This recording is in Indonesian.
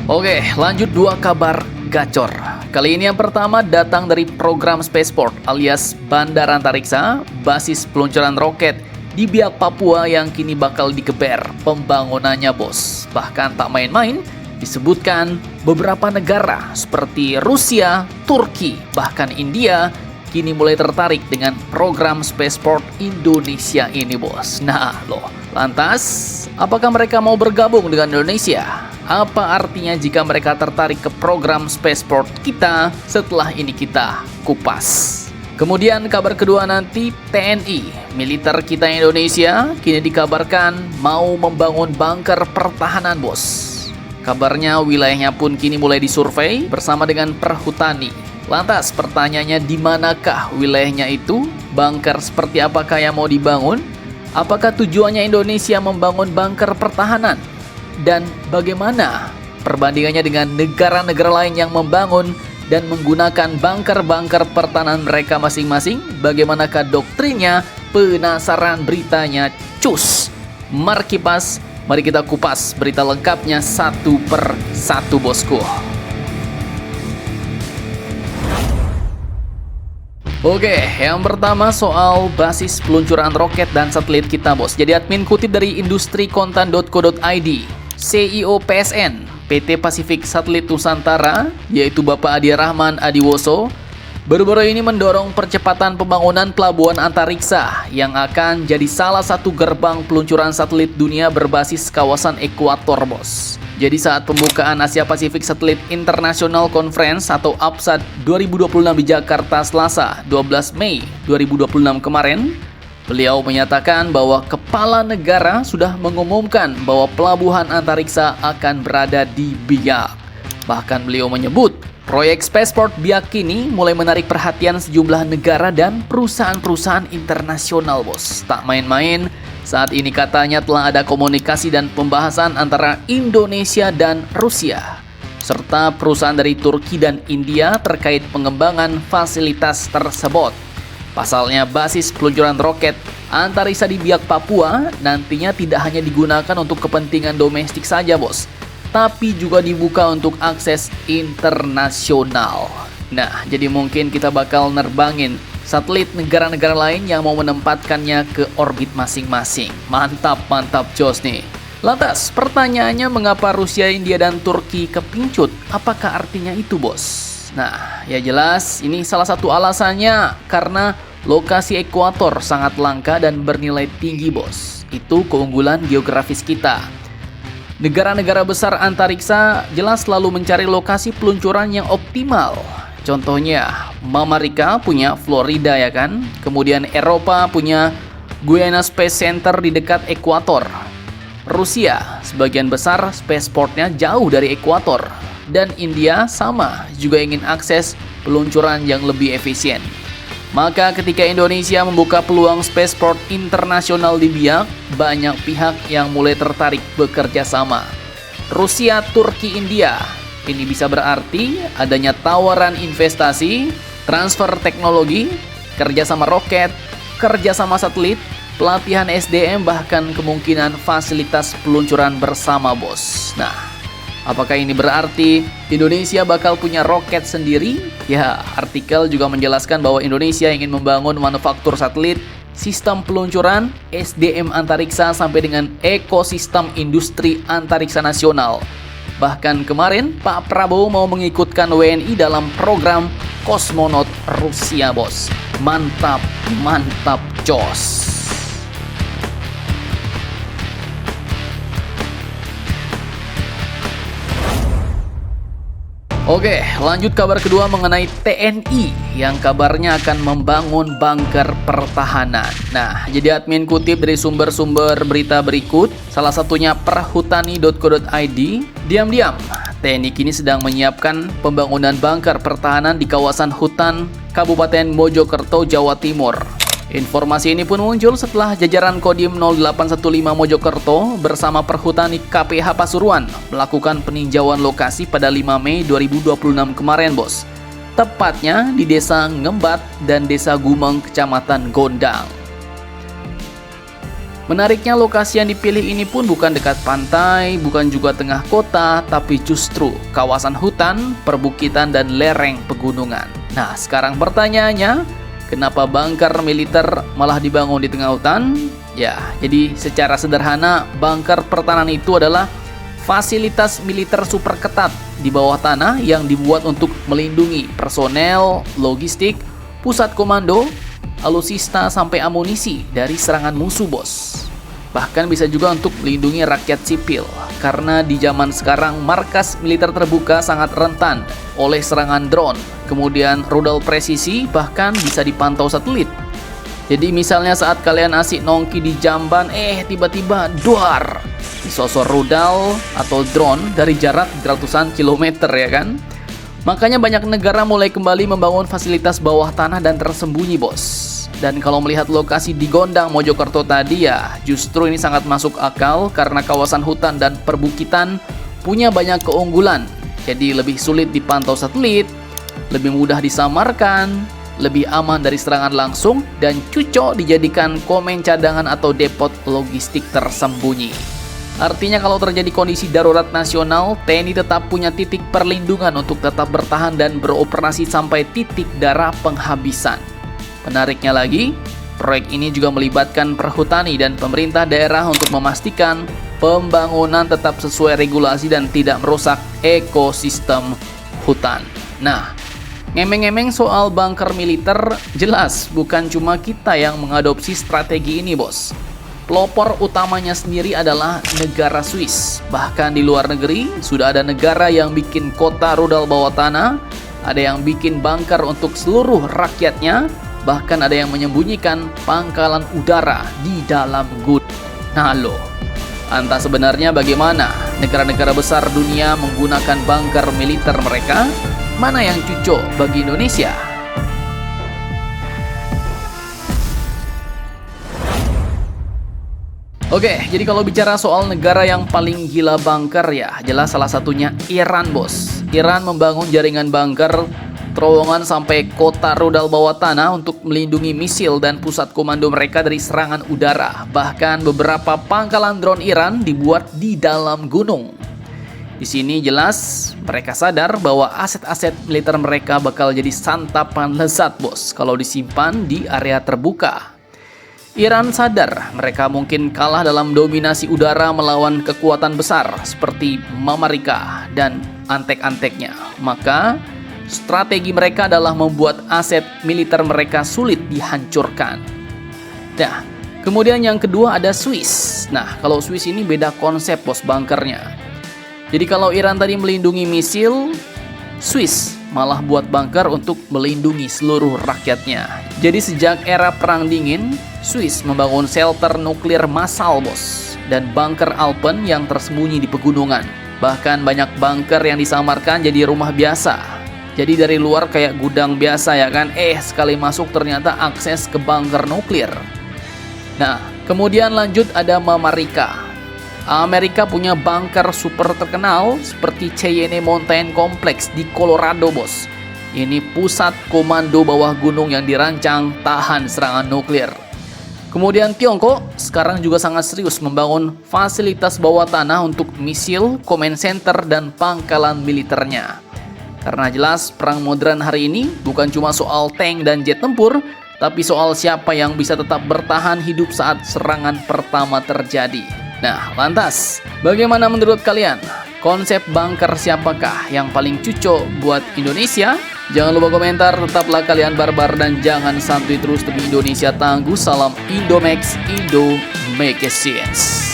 Oke, lanjut dua kabar gacor. Kali ini yang pertama datang dari program Spaceport alias Bandara Antariksa, basis peluncuran roket di Biak Papua yang kini bakal digeber pembangunannya bos. Bahkan tak main-main, disebutkan beberapa negara seperti Rusia, Turki, bahkan India kini mulai tertarik dengan program Spaceport Indonesia ini bos. Nah loh, lantas apakah mereka mau bergabung dengan Indonesia? Apa artinya jika mereka tertarik ke program Spaceport kita? Setelah ini kita kupas. Kemudian kabar kedua nanti TNI, militer kita Indonesia kini dikabarkan mau membangun bunker pertahanan bos. Kabarnya wilayahnya pun kini mulai disurvei bersama dengan Perhutani. Lantas pertanyaannya di manakah wilayahnya itu? Bunker seperti apakah yang mau dibangun? Apakah tujuannya Indonesia membangun bunker pertahanan? Dan bagaimana perbandingannya dengan negara-negara lain yang membangun dan menggunakan bunker-bunker pertahanan mereka masing-masing? Bagaimanakah doktrinnya? Penasaran beritanya? Cus! Mari kipas, mari kita kupas berita lengkapnya satu per satu bosku. Oke, yang pertama soal basis peluncuran roket dan satelit kita bos. Jadi admin kutip dari industrikontan.co.id, CEO PSN PT Pasifik Satelit Nusantara, yaitu Bapak Adi Rahman Adiwoso, baru-baru ini mendorong percepatan pembangunan pelabuhan antariksa yang akan jadi salah satu gerbang peluncuran satelit dunia berbasis kawasan ekuator bos. Jadi saat pembukaan Asia Pacific Satellite International Conference atau APSAT 2026 di Jakarta Selasa 12 Mei 2026 kemarin, beliau menyatakan bahwa kepala negara sudah mengumumkan bahwa pelabuhan antariksa akan berada di Biak. Bahkan beliau menyebut proyek Spaceport Biak ini mulai menarik perhatian sejumlah negara dan perusahaan-perusahaan internasional bos. Tak main-main, saat ini katanya telah ada komunikasi dan pembahasan antara Indonesia dan Rusia, serta perusahaan dari Turki dan India terkait pengembangan fasilitas tersebut. Pasalnya basis peluncuran roket antariksa di Biak Papua nantinya tidak hanya digunakan untuk kepentingan domestik saja bos, tapi juga dibuka untuk akses internasional. Nah, jadi mungkin kita bakal nerbangin satelit negara-negara lain yang mau menempatkannya ke orbit masing-masing. Mantap jos nih. Lantas, pertanyaannya mengapa Rusia, India, dan Turki kepincut? Apakah artinya itu bos? Nah, ya jelas ini salah satu alasannya karena lokasi ekuator sangat langka dan bernilai tinggi bos. Itu keunggulan geografis kita. Negara-negara besar antariksa jelas selalu mencari lokasi peluncuran yang optimal. Contohnya, Amerika punya Florida ya kan? Kemudian Eropa punya Guyana Space Center di dekat ekuator. Rusia sebagian besar spaceportnya jauh dari ekuator. Dan India sama, juga ingin akses peluncuran yang lebih efisien. Maka ketika Indonesia membuka peluang spaceport internasional di Biak, banyak pihak yang mulai tertarik bekerja sama. Rusia, Turki, India. Ini bisa berarti adanya tawaran investasi, transfer teknologi, kerjasama roket, kerjasama satelit, pelatihan SDM, bahkan kemungkinan fasilitas peluncuran bersama bos. Nah, apakah ini berarti Indonesia bakal punya roket sendiri? Ya, artikel juga menjelaskan bahwa Indonesia ingin membangun manufaktur satelit, sistem peluncuran, SDM antariksa, sampai dengan ekosistem industri antariksa nasional. Bahkan kemarin Pak Prabowo mau mengikutkan WNI dalam program kosmonot Rusia bos. Mantap jos. Oke, lanjut kabar kedua mengenai TNI yang kabarnya akan membangun bunker pertahanan. Nah, jadi admin kutip dari sumber-sumber berita berikut, salah satunya perhutani.co.id, diam-diam TNI kini sedang menyiapkan pembangunan bunker pertahanan di kawasan hutan Kabupaten Mojokerto, Jawa Timur. Informasi ini pun muncul setelah jajaran Kodim 0815 Mojokerto bersama Perhutani KPH Pasuruan melakukan peninjauan lokasi pada 5 Mei 2026 kemarin bos. Tepatnya di Desa Ngembat dan Desa Gumeng, Kecamatan Gondang. Menariknya lokasi yang dipilih ini pun bukan dekat pantai, bukan juga tengah kota, tapi justru kawasan hutan, perbukitan, dan lereng pegunungan. Nah, sekarang pertanyaannya, kenapa bunker militer malah dibangun di tengah hutan? Ya, jadi secara sederhana, bunker pertahanan itu adalah fasilitas militer super ketat di bawah tanah yang dibuat untuk melindungi personel, logistik, pusat komando, alutsista sampai amunisi dari serangan musuh, bos. Bahkan bisa juga untuk melindungi rakyat sipil, karena di zaman sekarang markas militer terbuka sangat rentan oleh serangan drone, kemudian rudal presisi, bahkan bisa dipantau satelit. Jadi misalnya saat kalian asik nongki di jamban, tiba-tiba duar, disosor rudal atau drone dari jarak ratusan kilometer, ya kan? Makanya banyak negara mulai kembali membangun fasilitas bawah tanah dan tersembunyi, bos. Dan kalau melihat lokasi di Gondang, Mojokerto tadi, ya justru ini sangat masuk akal karena kawasan hutan dan perbukitan punya banyak keunggulan. Jadi lebih sulit dipantau satelit, lebih mudah disamarkan, lebih aman dari serangan langsung, dan cocok dijadikan komen cadangan atau depot logistik tersembunyi. Artinya kalau terjadi kondisi darurat nasional, TNI tetap punya titik perlindungan untuk tetap bertahan dan beroperasi sampai titik darah penghabisan. Menariknya lagi, proyek ini juga melibatkan perhutani dan pemerintah daerah untuk memastikan pembangunan tetap sesuai regulasi dan tidak merusak ekosistem hutan. Nah, ngemeng-ngemeng soal bunker militer, jelas bukan cuma kita yang mengadopsi strategi ini, bos. Pelopor utamanya sendiri adalah negara Swiss. Bahkan di luar negeri, sudah ada negara yang bikin kota rudal bawah tanah, ada yang bikin bunker untuk seluruh rakyatnya, bahkan ada yang menyembunyikan pangkalan udara di dalam gunung. Nah loh, entah sebenarnya bagaimana negara-negara besar dunia menggunakan bunker militer mereka, mana yang cocok bagi Indonesia? Oke, jadi kalau bicara soal negara yang paling gila bunker, ya jelas salah satunya Iran, bos. Iran membangun jaringan bunker terowongan sampai kota rudal bawah tanah untuk melindungi misil dan pusat komando mereka dari serangan udara. Bahkan beberapa pangkalan drone Iran dibuat di dalam gunung. Di sini jelas mereka sadar bahwa aset-aset militer mereka bakal jadi santapan lezat, bos, kalau disimpan di area terbuka. Iran sadar mereka mungkin kalah dalam dominasi udara melawan kekuatan besar seperti Amerika dan antek-anteknya. Maka strategi mereka adalah membuat aset militer mereka sulit dihancurkan. Nah, kemudian yang kedua ada Swiss. Nah, kalau Swiss ini beda konsep, bos, bunkernya. Jadi kalau Iran tadi melindungi misil, Swiss malah buat bunker untuk melindungi seluruh rakyatnya. Jadi sejak era Perang Dingin, Swiss membangun shelter nuklir massal, bos, dan bunker Alpen yang tersembunyi di pegunungan. Bahkan banyak bunker yang disamarkan jadi rumah biasa. Jadi dari luar kayak gudang biasa, ya kan? Sekali masuk ternyata akses ke bunker nuklir. Nah, kemudian lanjut ada Amerika. Amerika punya bunker super terkenal seperti Cheyenne Mountain Complex di Colorado, bos. Ini pusat komando bawah gunung yang dirancang tahan serangan nuklir. Kemudian Tiongkok sekarang juga sangat serius membangun fasilitas bawah tanah untuk misil, command center, dan pangkalan militernya. Karena jelas perang modern hari ini bukan cuma soal tank dan jet tempur, tapi soal siapa yang bisa tetap bertahan hidup saat serangan pertama terjadi. Nah, lantas bagaimana menurut kalian? Konsep bunker siapakah yang paling cocok buat Indonesia? Jangan lupa komentar, tetaplah kalian barbar dan jangan santuy terus demi Indonesia tangguh. Salam Indomax, Indo Make Sense.